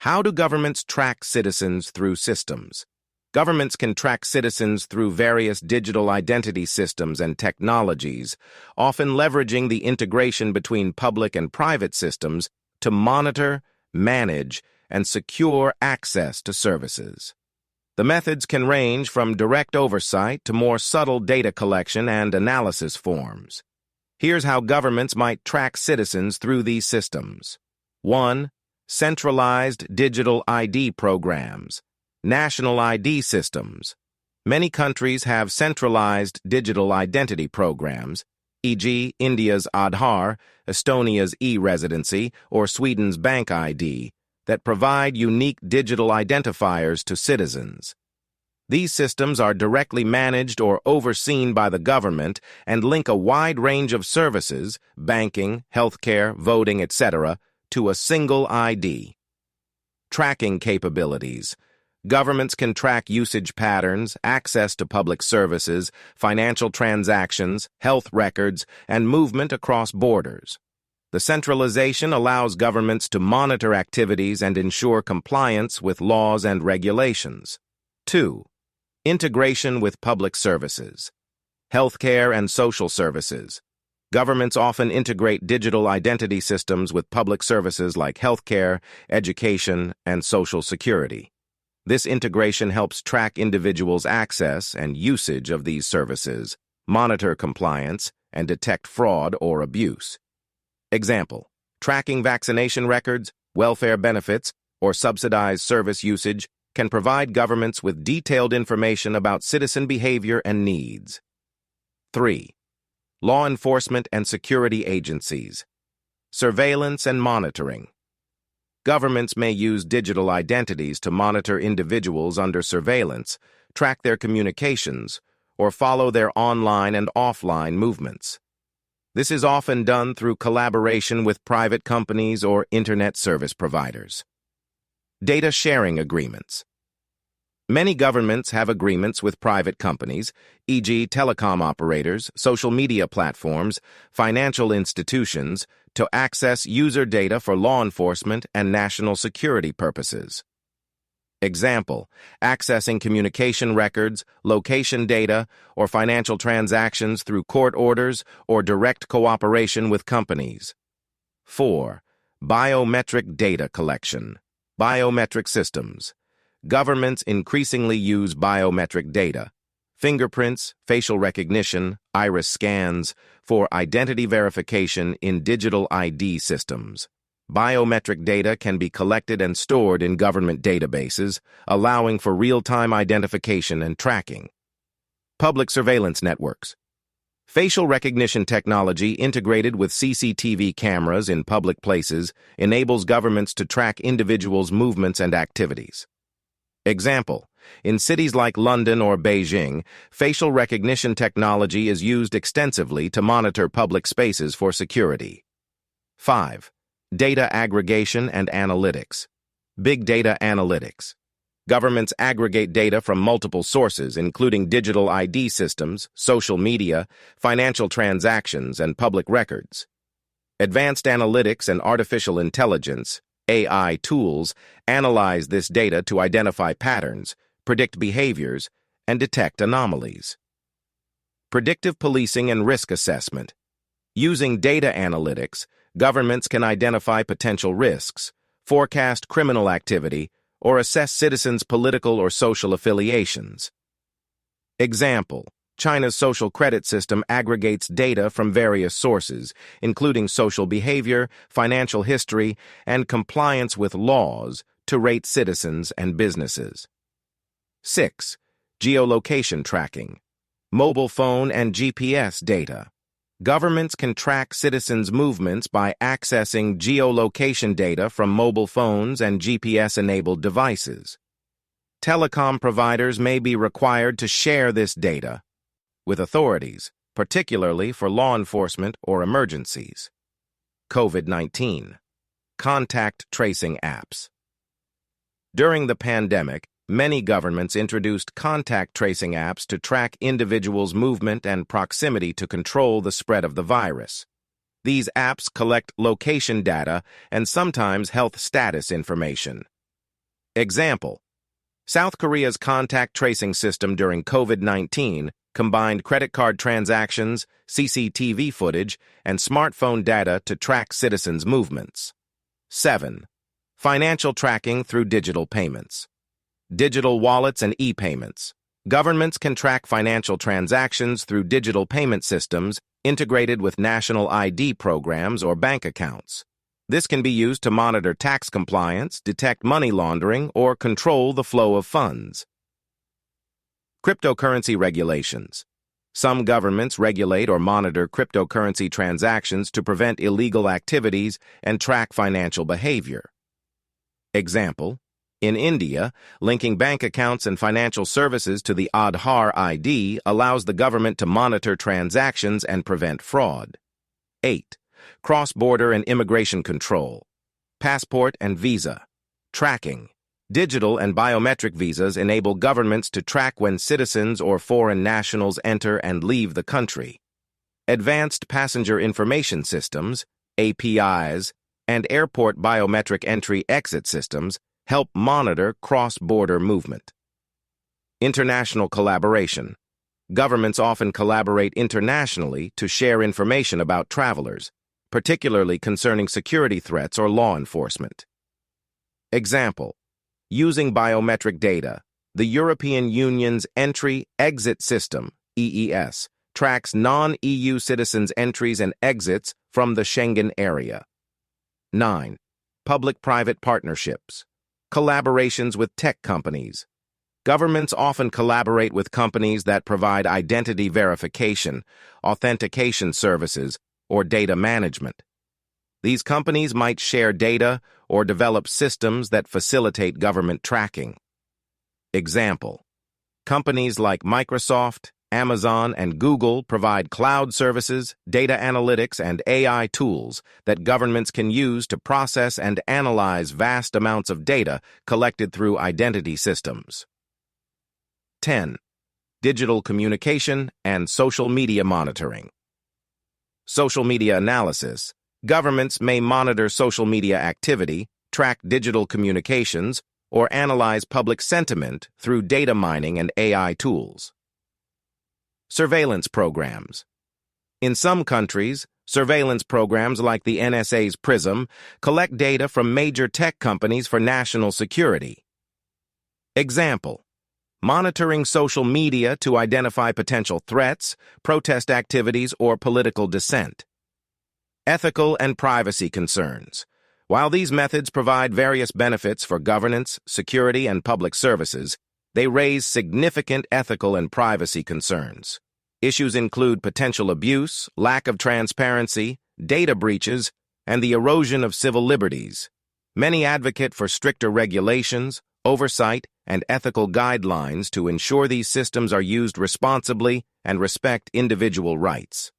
How do governments track citizens through systems? Governments can track citizens through various digital identity systems and technologies, often leveraging the integration between public and private systems to monitor, manage, and secure access to services. The methods can range from direct oversight to more subtle data collection and analysis forms. Here's how governments might track citizens through these systems. 1. Centralized digital ID programs. National ID systems. Many countries have centralized digital identity programs, e.g. India's Aadhaar, Estonia's e-residency, or Sweden's Bank ID, that provide unique digital identifiers to citizens. These systems are directly managed or overseen by the government and link a wide range of services, banking, healthcare, voting, etc., to a single ID. Tracking capabilities. Governments can track usage patterns, access to public services, financial transactions, health records, and movement across borders. The centralization allows governments to monitor activities and ensure compliance with laws and regulations. 2. Integration with public services. Healthcare and social services. Governments often integrate digital identity systems with public services like healthcare, education, and social security. This integration helps track individuals' access and usage of these services, monitor compliance, and detect fraud or abuse. Example: tracking vaccination records, welfare benefits, or subsidized service usage can provide governments with detailed information about citizen behavior and needs. 3. Law enforcement and security agencies. Surveillance and monitoring. Governments may use digital identities to monitor individuals under surveillance, track their communications, or follow their online and offline movements. This is often done through collaboration with private companies or internet service providers. Data sharing agreements. Many governments have agreements with private companies, e.g. telecom operators, social media platforms, financial institutions, to access user data for law enforcement and national security purposes. Example: accessing communication records, location data, or financial transactions through court orders or direct cooperation with companies. 4. Biometric data collection. Biometric systems. Governments increasingly use biometric data, fingerprints, facial recognition, iris scans, for identity verification in digital ID systems. Biometric data can be collected and stored in government databases, allowing for real-time identification and tracking. Public surveillance networks. Facial recognition technology integrated with CCTV cameras in public places enables governments to track individuals' movements and activities. Example: in cities like London or Beijing, facial recognition technology is used extensively to monitor public spaces for security. 5. Data aggregation and analytics. Big data analytics. Governments aggregate data from multiple sources, including digital ID systems, social media, financial transactions, and public records. Advanced analytics and artificial intelligence, AI tools, analyze this data to identify patterns, predict behaviors, and detect anomalies. Predictive policing and risk assessment. Using data analytics, governments can identify potential risks, forecast criminal activity, or assess citizens' political or social affiliations. Example: China's social credit system aggregates data from various sources, including social behavior, financial history, and compliance with laws, to rate citizens and businesses. 6. Geolocation tracking. Mobile phone and GPS data. Governments can track citizens' movements by accessing geolocation data from mobile phones and GPS-enabled devices. Telecom providers may be required to share this data with authorities, particularly for law enforcement or emergencies. COVID-19. Contact tracing apps. During the pandemic, many governments introduced contact tracing apps to track individuals' movement and proximity to control the spread of the virus. These apps collect location data and sometimes health status information, Example: South Korea's contact tracing system during COVID-19 combined credit card transactions, CCTV footage, and smartphone data to track citizens' movements. 7. Financial tracking through digital payments. Digital wallets and e-payments. Governments can track financial transactions through digital payment systems integrated with national ID programs or bank accounts. This can be used to monitor tax compliance, detect money laundering, or control the flow of funds. Cryptocurrency regulations. Some governments regulate or monitor cryptocurrency transactions to prevent illegal activities and track financial behavior. Example: in India, linking bank accounts and financial services to the Aadhaar ID allows the government to monitor transactions and prevent fraud. 8. Cross-border and immigration control. Passport and visa. Tracking. Digital and biometric visas enable governments to track when citizens or foreign nationals enter and leave the country. Advanced passenger information systems, APIs, and airport biometric entry-exit systems help monitor cross-border movement. International collaboration. Governments often collaborate internationally to share information about travelers, particularly concerning security threats or law enforcement. Example: using biometric data, the European Union's Entry-Exit System, EES, tracks non-EU citizens' entries and exits from the Schengen area. 9. Public-private partnerships. Collaborations with tech companies. Governments often collaborate with companies that provide identity verification, authentication services, or data management. These companies might share data or develop systems that facilitate government tracking. Example: companies like Microsoft, Amazon, and Google provide cloud services, data analytics, and AI tools that governments can use to process and analyze vast amounts of data collected through identity systems. 10. Digital communication and social media monitoring. Social media analysis. Governments may monitor social media activity, track digital communications, or analyze public sentiment through data mining and AI tools. Surveillance programs. In some countries, surveillance programs like the NSA's PRISM collect data from major tech companies for national security. Example: monitoring social media to identify potential threats, protest activities, or political dissent. Ethical and privacy concerns. While these methods provide various benefits for governance, security, and public services, they raise significant ethical and privacy concerns. Issues include potential abuse, lack of transparency, data breaches, and the erosion of civil liberties. Many advocate for stricter regulations, oversight, and ethical guidelines to ensure these systems are used responsibly and respect individual rights.